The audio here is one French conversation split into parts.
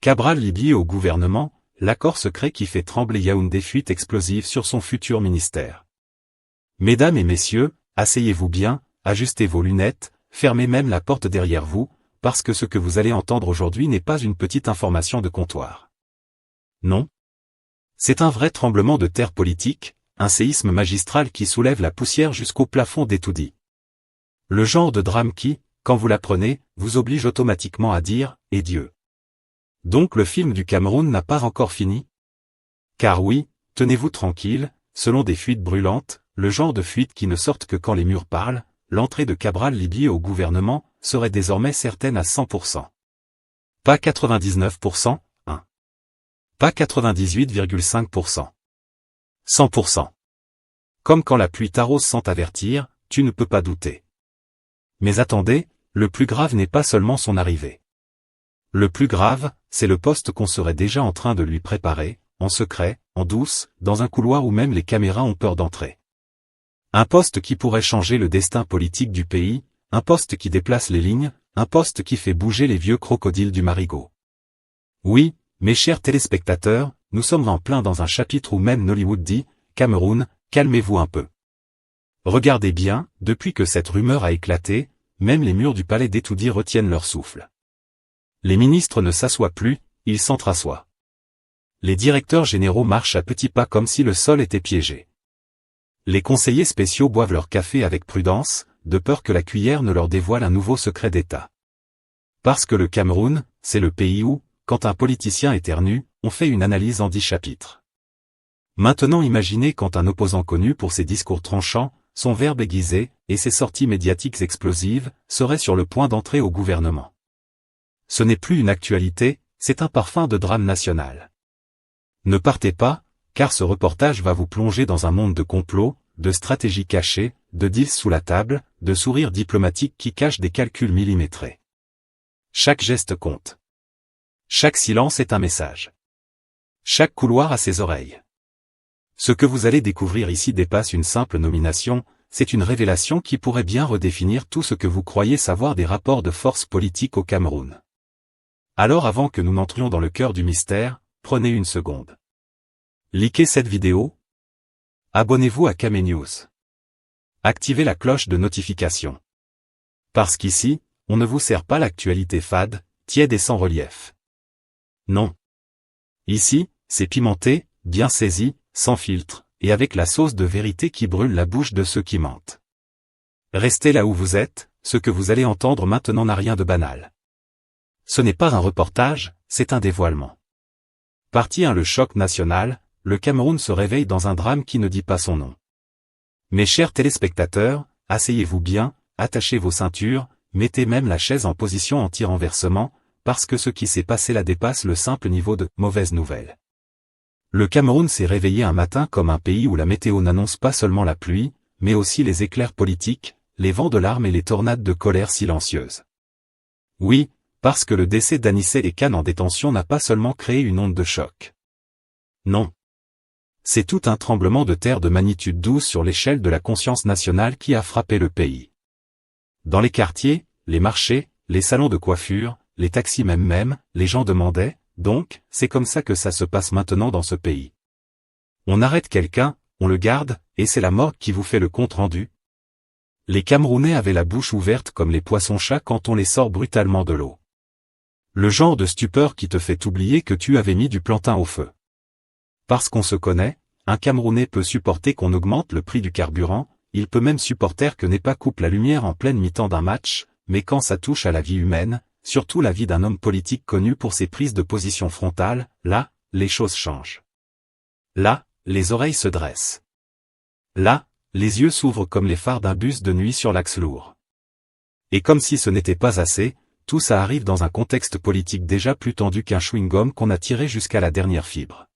Cabral Libye au gouvernement, l'accord secret qui fait trembler Yaoundé, fuite explosive sur son futur ministère. Mesdames et messieurs, asseyez-vous bien, ajustez vos lunettes, fermez même la porte derrière vous, parce que ce que vous allez entendre aujourd'hui n'est pas une petite information de comptoir. Non. C'est un vrai tremblement de terre politique, un séisme magistral qui soulève la poussière jusqu'au plafond des tout-dits. Le genre de drame qui, quand vous l'apprenez, vous oblige automatiquement à dire « Et Dieu ». Donc le film du Cameroun n'a pas encore fini? Car oui, tenez-vous tranquille, selon des fuites brûlantes, le genre de fuites qui ne sortent que quand les murs parlent, l'entrée de Cabral Libye au gouvernement serait désormais certaine à 100%. Pas 99%, hein. Pas 98,5%. 100%. Comme quand la pluie t'arrose sans t'avertir, tu ne peux pas douter. Mais attendez, le plus grave n'est pas seulement son arrivée. Le plus grave, c'est le poste qu'on serait déjà en train de lui préparer, en secret, en douce, dans un couloir où même les caméras ont peur d'entrer. Un poste qui pourrait changer le destin politique du pays, un poste qui déplace les lignes, un poste qui fait bouger les vieux crocodiles du marigot. Oui, mes chers téléspectateurs, nous sommes en plein dans un chapitre où même Nollywood dit « Cameroun, calmez-vous un peu ». Regardez bien, depuis que cette rumeur a éclaté, même les murs du palais d'Etoudi retiennent leur souffle. Les ministres ne s'assoient plus, ils s'entrassoient. Les directeurs généraux marchent à petits pas comme si le sol était piégé. Les conseillers spéciaux boivent leur café avec prudence, de peur que la cuillère ne leur dévoile un nouveau secret d'État. Parce que le Cameroun, c'est le pays où, quand un politicien éternue, on fait une analyse en 10 chapitres. Maintenant imaginez quand un opposant connu pour ses discours tranchants, son verbe aiguisé, et ses sorties médiatiques explosives, serait sur le point d'entrer au gouvernement. Ce n'est plus une actualité, c'est un parfum de drame national. Ne partez pas, car ce reportage va vous plonger dans un monde de complots, de stratégies cachées, de deals sous la table, de sourires diplomatiques qui cachent des calculs millimétrés. Chaque geste compte. Chaque silence est un message. Chaque couloir a ses oreilles. Ce que vous allez découvrir ici dépasse une simple nomination, c'est une révélation qui pourrait bien redéfinir tout ce que vous croyez savoir des rapports de force politique au Cameroun. Alors avant que nous n'entrions dans le cœur du mystère, prenez une seconde. Likez cette vidéo. Abonnez-vous à Camé News. Activez la cloche de notification. Parce qu'ici, on ne vous sert pas l'actualité fade, tiède et sans relief. Non. Ici, c'est pimenté, bien saisi, sans filtre, et avec la sauce de vérité qui brûle la bouche de ceux qui mentent. Restez là où vous êtes, ce que vous allez entendre maintenant n'a rien de banal. Ce n'est pas un reportage, c'est un dévoilement. Partie 1. Le choc national, le Cameroun se réveille dans un drame qui ne dit pas son nom. Mes chers téléspectateurs, asseyez-vous bien, attachez vos ceintures, mettez même la chaise en position anti-renversement, parce que ce qui s'est passé là dépasse le simple niveau de « mauvaise nouvelle ». Le Cameroun s'est réveillé un matin comme un pays où la météo n'annonce pas seulement la pluie, mais aussi les éclairs politiques, les vents de larmes et les tornades de colère silencieuses. Oui, parce que le décès d'Anissé et Khan en détention n'a pas seulement créé une onde de choc. Non. C'est tout un tremblement de terre de magnitude 12 sur l'échelle de la conscience nationale qui a frappé le pays. Dans les quartiers, les marchés, les salons de coiffure, les taxis même, les gens demandaient, donc, c'est comme ça que ça se passe maintenant dans ce pays. On arrête quelqu'un, on le garde, et c'est la morgue qui vous fait le compte rendu. Les Camerounais avaient la bouche ouverte comme les poissons-chats quand on les sort brutalement de l'eau. Le genre de stupeur qui te fait oublier que tu avais mis du plantain au feu. Parce qu'on se connaît, un Camerounais peut supporter qu'on augmente le prix du carburant, il peut même supporter que NEPA coupe la lumière en pleine mi-temps d'un match, mais quand ça touche à la vie humaine, surtout la vie d'un homme politique connu pour ses prises de position frontales, là, les choses changent. Là, les oreilles se dressent. Là, les yeux s'ouvrent comme les phares d'un bus de nuit sur l'axe lourd. Et comme si ce n'était pas assez, tout ça arrive dans un contexte politique déjà plus tendu qu'un chewing-gum qu'on a tiré jusqu'à la dernière fibre.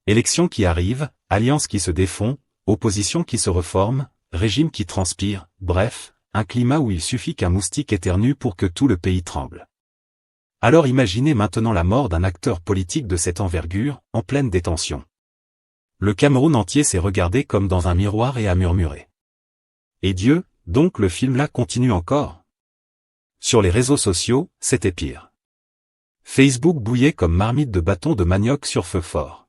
Élections qui arrivent, alliances qui se défont, opposition qui se reforme, régime qui transpire, bref, un climat où il suffit qu'un moustique éternue pour que tout le pays tremble. Alors imaginez maintenant la mort d'un acteur politique de cette envergure, en pleine détention. Le Cameroun entier s'est regardé comme dans un miroir et a murmuré. Et Dieu, donc le film là continue encore ? Sur les réseaux sociaux, c'était pire. Facebook bouillait comme marmite de bâtons de manioc sur feu fort.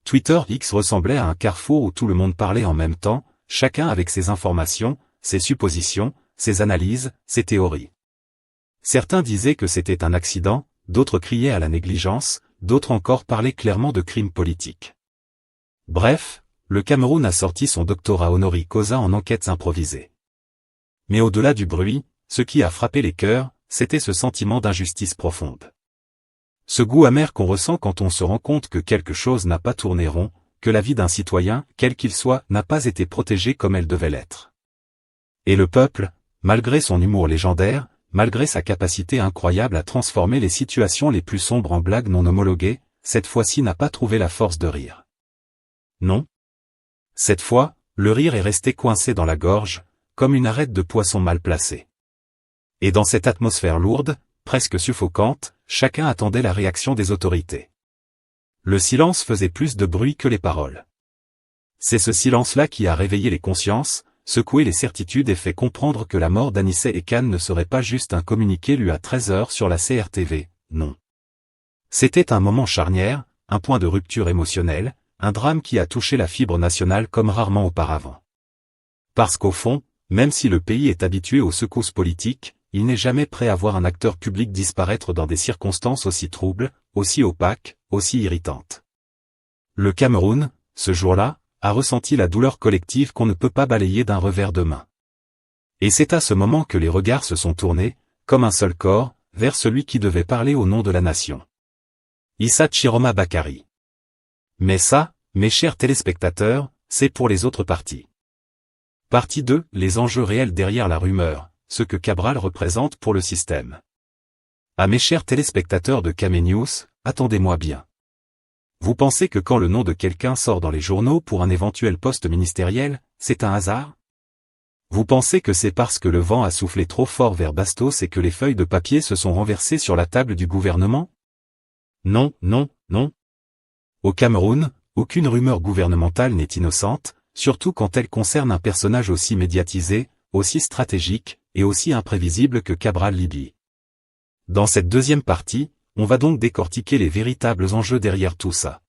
Twitter X ressemblait à un carrefour où tout le monde parlait en même temps, chacun avec ses informations, ses suppositions, ses analyses, ses théories. Certains disaient que c'était un accident, d'autres criaient à la négligence, d'autres encore parlaient clairement de crimes politiques. Bref, le Cameroun a sorti son doctorat honoris causa en enquêtes improvisées. Mais au-delà du bruit, ce qui a frappé les cœurs, c'était ce sentiment d'injustice profonde. Ce goût amer qu'on ressent quand on se rend compte que quelque chose n'a pas tourné rond, que la vie d'un citoyen, quel qu'il soit, n'a pas été protégée comme elle devait l'être. Et le peuple, malgré son humour légendaire, malgré sa capacité incroyable à transformer les situations les plus sombres en blagues non homologuées, cette fois-ci n'a pas trouvé la force de rire. Non. Cette fois, le rire est resté coincé dans la gorge, comme une arête de poisson mal placée. Et dans cette atmosphère lourde, presque suffocante, chacun attendait la réaction des autorités. Le silence faisait plus de bruit que les paroles. C'est ce silence-là qui a réveillé les consciences, secoué les certitudes et fait comprendre que la mort d'Anissé Ekane ne serait pas juste un communiqué lu à 13h sur la CRTV, non. C'était un moment charnière, un point de rupture émotionnelle, un drame qui a touché la fibre nationale comme rarement auparavant. Parce qu'au fond, même si le pays est habitué aux secousses politiques, il n'est jamais prêt à voir un acteur public disparaître dans des circonstances aussi troubles, aussi opaques, aussi irritantes. Le Cameroun, ce jour-là, a ressenti la douleur collective qu'on ne peut pas balayer d'un revers de main. Et c'est à ce moment que les regards se sont tournés, comme un seul corps, vers celui qui devait parler au nom de la nation. Issa Chiroma Bakary. Mais ça, mes chers téléspectateurs, c'est pour les autres parties. Partie 2, les enjeux réels derrière la rumeur. Ce que Cabral représente pour le système. À mes chers téléspectateurs de Camé News, attendez-moi bien. Vous pensez que quand le nom de quelqu'un sort dans les journaux pour un éventuel poste ministériel, c'est un hasard? Vous pensez que c'est parce que le vent a soufflé trop fort vers Bastos et que les feuilles de papier se sont renversées sur la table du gouvernement? Non, non, non. Au Cameroun, aucune rumeur gouvernementale n'est innocente, surtout quand elle concerne un personnage aussi médiatisé, aussi stratégique, et aussi imprévisible que Cabral Libye. Dans cette deuxième partie, on va donc décortiquer les véritables enjeux derrière tout ça.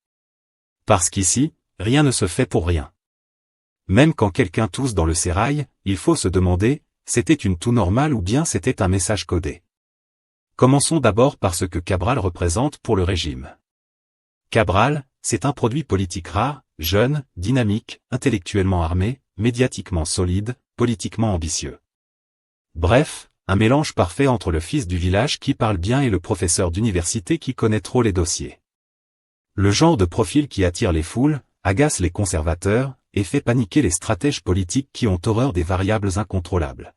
Parce qu'ici, rien ne se fait pour rien. Même quand quelqu'un tousse dans le sérail, il faut se demander, c'était une toux normale ou bien c'était un message codé. Commençons d'abord par ce que Cabral représente pour le régime. Cabral, c'est un produit politique rare, jeune, dynamique, intellectuellement armé, médiatiquement solide, politiquement ambitieux. Bref, un mélange parfait entre le fils du village qui parle bien et le professeur d'université qui connaît trop les dossiers. Le genre de profil qui attire les foules, agace les conservateurs, et fait paniquer les stratèges politiques qui ont horreur des variables incontrôlables.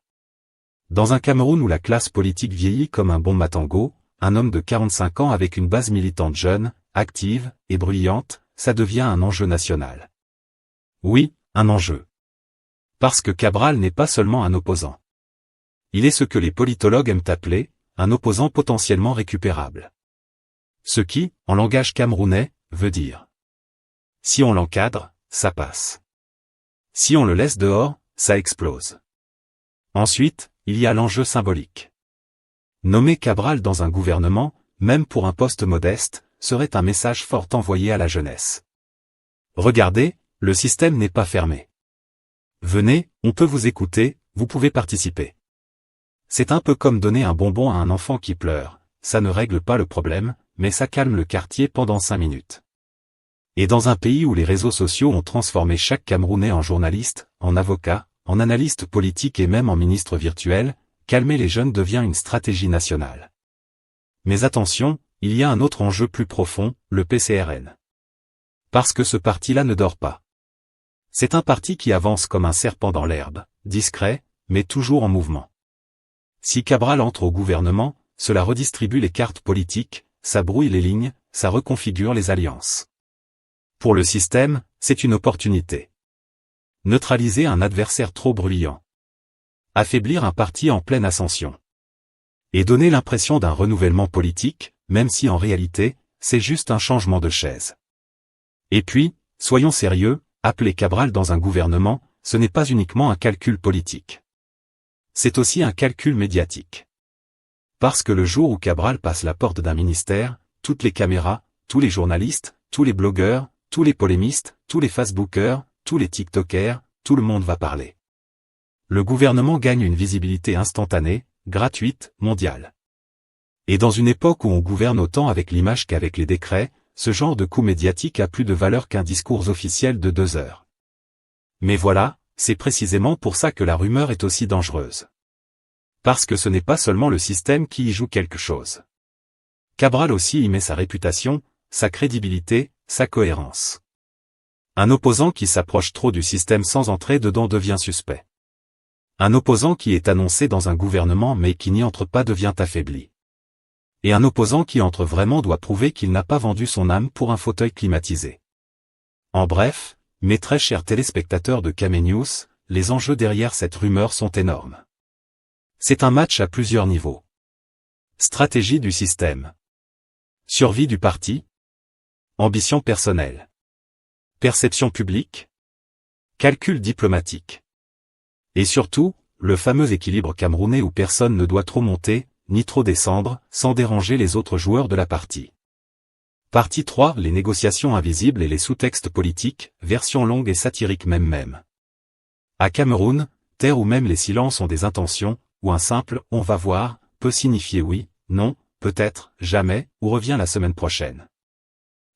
Dans un Cameroun où la classe politique vieillit comme un bon matango, un homme de 45 ans avec une base militante jeune, active et bruyante, ça devient un enjeu national. Oui, un enjeu. Parce que Cabral n'est pas seulement un opposant. Il est ce que les politologues aiment appeler, un opposant potentiellement récupérable. Ce qui, en langage camerounais, veut dire. Si on l'encadre, ça passe. Si on le laisse dehors, ça explose. Ensuite, il y a l'enjeu symbolique. Nommer Cabral dans un gouvernement, même pour un poste modeste, serait un message fort envoyé à la jeunesse. Regardez, le système n'est pas fermé. Venez, on peut vous écouter, vous pouvez participer. C'est un peu comme donner un bonbon à un enfant qui pleure, ça ne règle pas le problème, mais ça calme le quartier pendant 5 minutes. Et dans un pays où les réseaux sociaux ont transformé chaque Camerounais en journaliste, en avocat, en analyste politique et même en ministre virtuel, calmer les jeunes devient une stratégie nationale. Mais attention, il y a un autre enjeu plus profond, le PCRN. Parce que ce parti-là ne dort pas. C'est un parti qui avance comme un serpent dans l'herbe, discret, mais toujours en mouvement. Si Cabral entre au gouvernement, cela redistribue les cartes politiques, ça brouille les lignes, ça reconfigure les alliances. Pour le système, c'est une opportunité. Neutraliser un adversaire trop bruyant. Affaiblir un parti en pleine ascension. Et donner l'impression d'un renouvellement politique, même si en réalité, c'est juste un changement de chaise. Et puis, soyons sérieux, appeler Cabral dans un gouvernement, ce n'est pas uniquement un calcul politique. C'est aussi un calcul médiatique. Parce que le jour où Cabral passe la porte d'un ministère, toutes les caméras, tous les journalistes, tous les blogueurs, tous les polémistes, tous les Facebookers, tous les TikTokers, tout le monde va parler. Le gouvernement gagne une visibilité instantanée, gratuite, mondiale. Et dans une époque où on gouverne autant avec l'image qu'avec les décrets, ce genre de coup médiatique a plus de valeur qu'un discours officiel de 2 heures. Mais voilà, c'est précisément pour ça que la rumeur est aussi dangereuse. Parce que ce n'est pas seulement le système qui y joue quelque chose. Cabral aussi y met sa réputation, sa crédibilité, sa cohérence. Un opposant qui s'approche trop du système sans entrer dedans devient suspect. Un opposant qui est annoncé dans un gouvernement mais qui n'y entre pas devient affaibli. Et un opposant qui entre vraiment doit prouver qu'il n'a pas vendu son âme pour un fauteuil climatisé. En bref, mes très chers téléspectateurs de Kame News, les enjeux derrière cette rumeur sont énormes. C'est un match à plusieurs niveaux. Stratégie du système. Survie du parti. Ambition personnelle. Perception publique. Calcul diplomatique. Et surtout, le fameux équilibre camerounais où personne ne doit trop monter, ni trop descendre, sans déranger les autres joueurs de la partie. Partie 3, les négociations invisibles et les sous-textes politiques, version longue et satirique même. À Cameroun, terre où même les silences ont des intentions, où un simple « on va voir » peut signifier oui, non, peut-être, jamais, ou revient la semaine prochaine.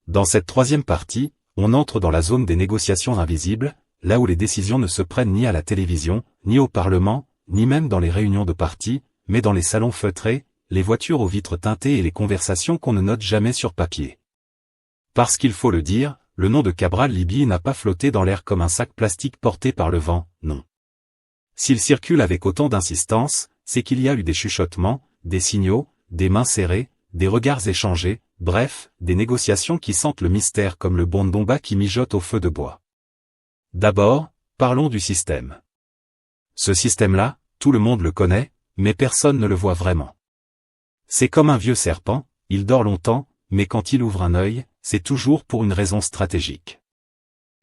Dans cette troisième partie, on entre dans la zone des négociations invisibles, là où les décisions ne se prennent ni à la télévision, ni au Parlement, ni même dans les réunions de parti, mais dans les salons feutrés, les voitures aux vitres teintées et les conversations qu'on ne note jamais sur papier. Parce qu'il faut le dire, le nom de Cabral Libye n'a pas flotté dans l'air comme un sac plastique porté par le vent, non. S'il circule avec autant d'insistance, c'est qu'il y a eu des chuchotements, des signaux, des mains serrées, des regards échangés, bref, des négociations qui sentent le mystère comme le bon Ndomba qui mijote au feu de bois. D'abord, parlons du système. Ce système-là, tout le monde le connaît, mais personne ne le voit vraiment. C'est comme un vieux serpent, il dort longtemps, mais quand il ouvre un œil, c'est toujours pour une raison stratégique.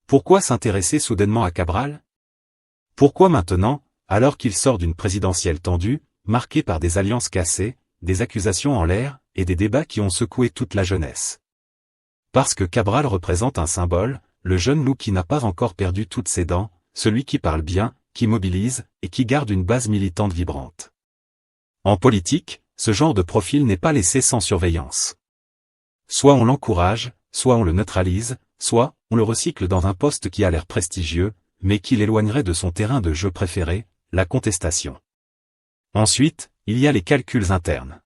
Pourquoi s'intéresser soudainement à Cabral? Pourquoi maintenant, alors qu'il sort d'une présidentielle tendue, marquée par des alliances cassées, des accusations en l'air, et des débats qui ont secoué toute la jeunesse? Parce que Cabral représente un symbole, le jeune loup qui n'a pas encore perdu toutes ses dents, celui qui parle bien, qui mobilise, et qui garde une base militante vibrante. En politique, ce genre de profil n'est pas laissé sans surveillance. Soit on l'encourage, soit on le neutralise, soit on le recycle dans un poste qui a l'air prestigieux, mais qui l'éloignerait de son terrain de jeu préféré, la contestation. Ensuite, il y a les calculs internes.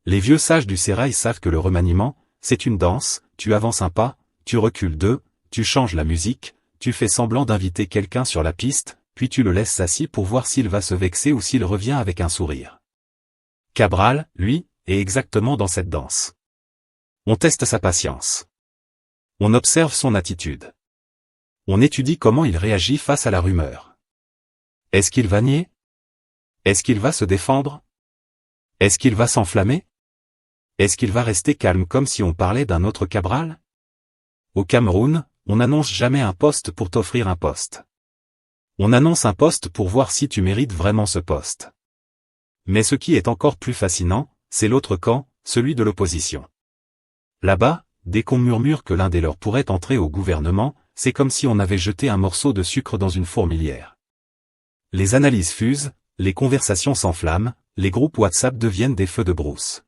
Les vieux sages du sérail savent que le remaniement, c'est une danse, tu avances un pas, tu recules 2, tu changes la musique, tu fais semblant d'inviter quelqu'un sur la piste, puis tu le laisses assis pour voir s'il va se vexer ou s'il revient avec un sourire. Cabral, lui, est exactement dans cette danse. On teste sa patience. On observe son attitude. On étudie comment il réagit face à la rumeur. Est-ce qu'il va nier? Est-ce qu'il va se défendre? Est-ce qu'il va s'enflammer? Est-ce qu'il va rester calme comme si on parlait d'un autre Cabral? Au Cameroun, on n'annonce jamais un poste pour t'offrir un poste. On annonce un poste pour voir si tu mérites vraiment ce poste. Mais ce qui est encore plus fascinant, c'est l'autre camp, celui de l'opposition. Là-bas, dès qu'on murmure que l'un des leurs pourrait entrer au gouvernement, c'est comme si on avait jeté un morceau de sucre dans une fourmilière. Les analyses fusent, les conversations s'enflamment, les groupes WhatsApp deviennent des feux de brousse.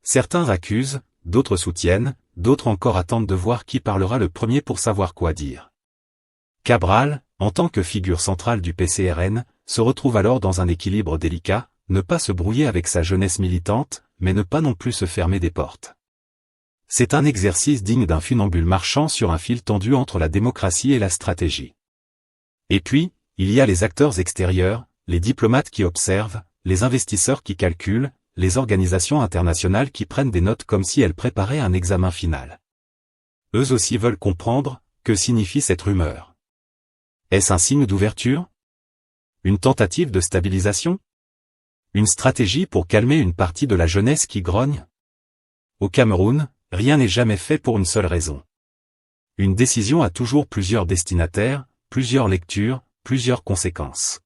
Certains accusent, d'autres soutiennent, d'autres encore attendent de voir qui parlera le premier pour savoir quoi dire. Cabral, en tant que figure centrale du PCRN, se retrouve alors dans un équilibre délicat, ne pas se brouiller avec sa jeunesse militante, mais ne pas non plus se fermer des portes. C'est un exercice digne d'un funambule marchant sur un fil tendu entre la démocratie et la stratégie. Et puis, il y a les acteurs extérieurs, les diplomates qui observent, les investisseurs qui calculent, les organisations internationales qui prennent des notes comme si elles préparaient un examen final. Eux aussi veulent comprendre, que signifie cette rumeur. Est-ce un signe d'ouverture? Une tentative de stabilisation? Une stratégie pour calmer une partie de la jeunesse qui grogne? Au Cameroun, rien n'est jamais fait pour une seule raison. Une décision a toujours plusieurs destinataires, plusieurs lectures, plusieurs conséquences.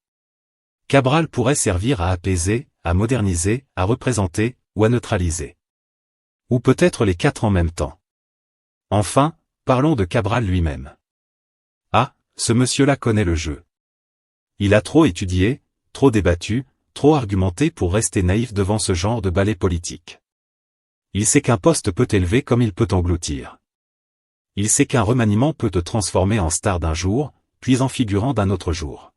Cabral pourrait servir à apaiser, à moderniser, à représenter, ou à neutraliser. Ou peut-être les quatre en même temps. Enfin, parlons de Cabral lui-même. Ah, ce monsieur-là connaît le jeu. Il a trop étudié, trop débattu, trop argumenté pour rester naïf devant ce genre de ballet politique. Il sait qu'un poste peut t'élever comme il peut t'engloutir. Il sait qu'un remaniement peut te transformer en star d'un jour, puis en figurant d'un autre jour.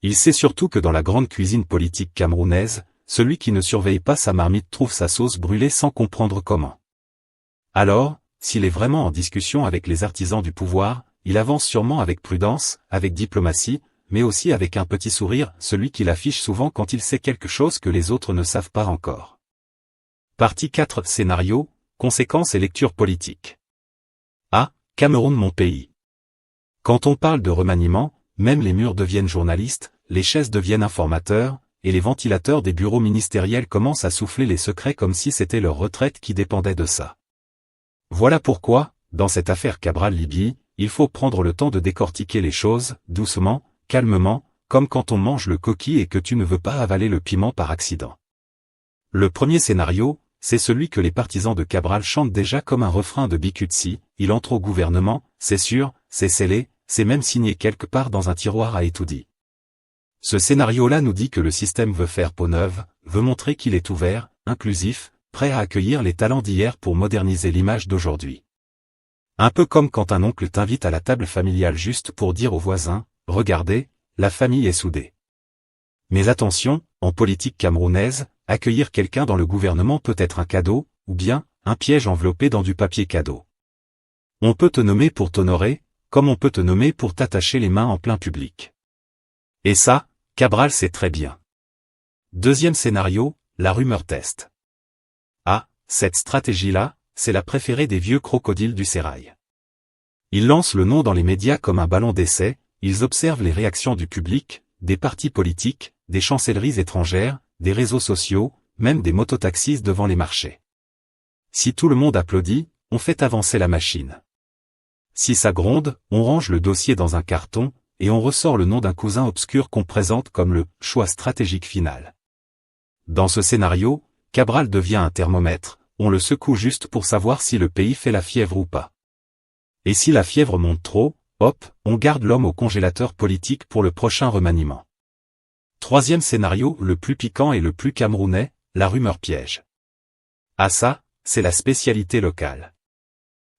Il sait surtout que dans la grande cuisine politique camerounaise, celui qui ne surveille pas sa marmite trouve sa sauce brûlée sans comprendre comment. Alors, s'il est vraiment en discussion avec les artisans du pouvoir, il avance sûrement avec prudence, avec diplomatie, mais aussi avec un petit sourire, celui qu'il affiche souvent quand il sait quelque chose que les autres ne savent pas encore. Partie 4. Scénario, conséquences et lecture politique. Ah, Cameroun mon pays. Quand on parle de remaniement, même les murs deviennent journalistes, les chaises deviennent informateurs, et les ventilateurs des bureaux ministériels commencent à souffler les secrets comme si c'était leur retraite qui dépendait de ça. Voilà pourquoi, dans cette affaire Cabral-Libye, il faut prendre le temps de décortiquer les choses, doucement, calmement, comme quand on mange le coquille et que tu ne veux pas avaler le piment par accident. Le premier scénario, c'est celui que les partisans de Cabral chantent déjà comme un refrain de Bikutsi, il entre au gouvernement, c'est sûr, c'est scellé, c'est même signé quelque part dans un tiroir à étoudi. Ce scénario-là nous dit que le système veut faire peau neuve, veut montrer qu'il est ouvert, inclusif, prêt à accueillir les talents d'hier pour moderniser l'image d'aujourd'hui. Un peu comme quand un oncle t'invite à la table familiale juste pour dire aux voisins, regardez, la famille est soudée. Mais attention, en politique camerounaise, accueillir quelqu'un dans le gouvernement peut être un cadeau, ou bien, un piège enveloppé dans du papier cadeau. On peut te nommer pour t'honorer, comme on peut te nommer pour t'attacher les mains en plein public. Et ça, Cabral sait très bien. Deuxième scénario, la rumeur test. Ah, cette stratégie-là, c'est la préférée des vieux crocodiles du sérail. Ils lancent le nom dans les médias comme un ballon d'essai, ils observent les réactions du public, des partis politiques, des chancelleries étrangères, des réseaux sociaux, même des mototaxis devant les marchés. Si tout le monde applaudit, on fait avancer la machine. Si ça gronde, on range le dossier dans un carton, et on ressort le nom d'un cousin obscur qu'on présente comme le « choix stratégique final ». Dans ce scénario, Cabral devient un thermomètre, on le secoue juste pour savoir si le pays fait la fièvre ou pas. Et si la fièvre monte trop, hop, on garde l'homme au congélateur politique pour le prochain remaniement. Troisième scénario, le plus piquant et le plus camerounais, la rumeur piège. Ah ça, c'est la spécialité locale.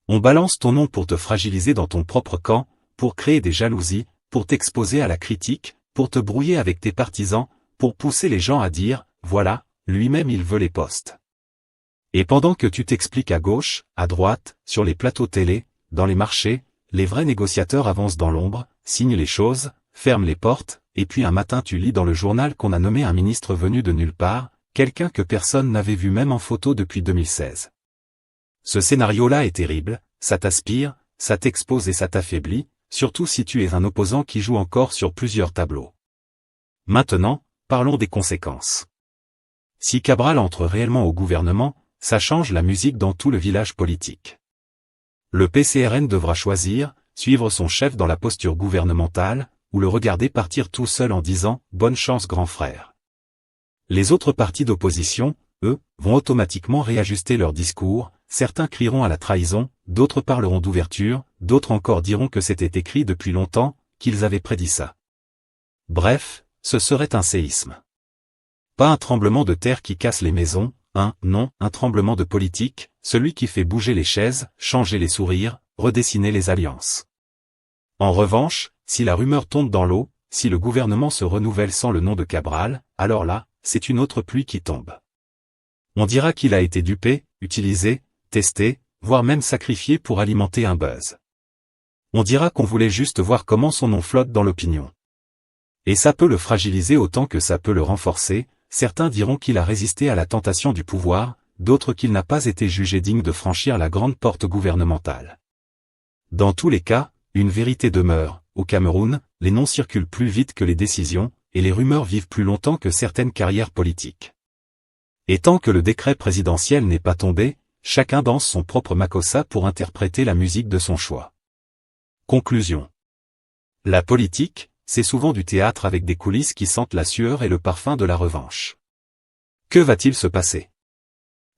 On balance ton nom pour te fragiliser dans ton propre camp, pour créer des jalousies, pour t'exposer à la critique, pour te brouiller avec tes partisans, pour pousser les gens à dire, voilà, lui-même il veut les postes. Et pendant que tu t'expliques à gauche, à droite, sur les plateaux télé, dans les marchés, les vrais négociateurs avancent dans l'ombre, signent les choses, ferment les portes, et puis un matin tu lis dans le journal qu'on a nommé un ministre venu de nulle part, quelqu'un que personne n'avait vu même en photo depuis 2016. Ce scénario-là est terrible, ça t'aspire, ça t'expose et ça t'affaiblit, surtout si tu es un opposant qui joue encore sur plusieurs tableaux. Maintenant, parlons des conséquences. Si Cabral entre réellement au gouvernement, ça change la musique dans tout le village politique. Le PCRN devra choisir, suivre son chef dans la posture gouvernementale, ou le regarder partir tout seul en disant « Bonne chance grand frère ». Les autres partis d'opposition, eux, vont automatiquement réajuster leur discours, certains crieront à la trahison, d'autres parleront d'ouverture, d'autres encore diront que c'était écrit depuis longtemps, qu'ils avaient prédit ça. Bref, ce serait un séisme. Pas un tremblement de terre qui casse les maisons, un tremblement de politique, celui qui fait bouger les chaises, changer les sourires, redessiner les alliances. En revanche, si la rumeur tombe dans l'eau, si le gouvernement se renouvelle sans le nom de Cabral, alors là, c'est une autre pluie qui tombe. On dira qu'il a été dupé, utilisé, testé, voire même sacrifié pour alimenter un buzz. On dira qu'on voulait juste voir comment son nom flotte dans l'opinion. Et ça peut le fragiliser autant que ça peut le renforcer, certains diront qu'il a résisté à la tentation du pouvoir, d'autres qu'il n'a pas été jugé digne de franchir la grande porte gouvernementale. Dans tous les cas, une vérité demeure, au Cameroun, les noms circulent plus vite que les décisions, et les rumeurs vivent plus longtemps que certaines carrières politiques. Et tant que le décret présidentiel n'est pas tombé, chacun danse son propre makossa pour interpréter la musique de son choix. Conclusion. La politique, c'est souvent du théâtre avec des coulisses qui sentent la sueur et le parfum de la revanche. Que va-t-il se passer?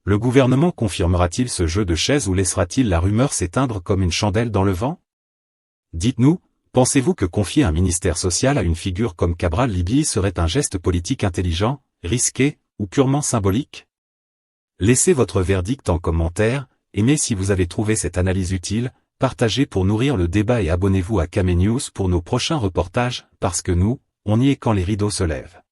Le gouvernement confirmera-t-il ce jeu de chaises ou laissera-t-il la rumeur s'éteindre comme une chandelle dans le vent? Dites-nous, pensez-vous que confier un ministère social à une figure comme Cabral Libye serait un geste politique intelligent, risqué, ou purement symbolique? Laissez votre verdict en commentaire, aimez si vous avez trouvé cette analyse utile, partagez pour nourrir le débat et abonnez-vous à Kame News pour nos prochains reportages, parce que nous, on y est quand les rideaux se lèvent.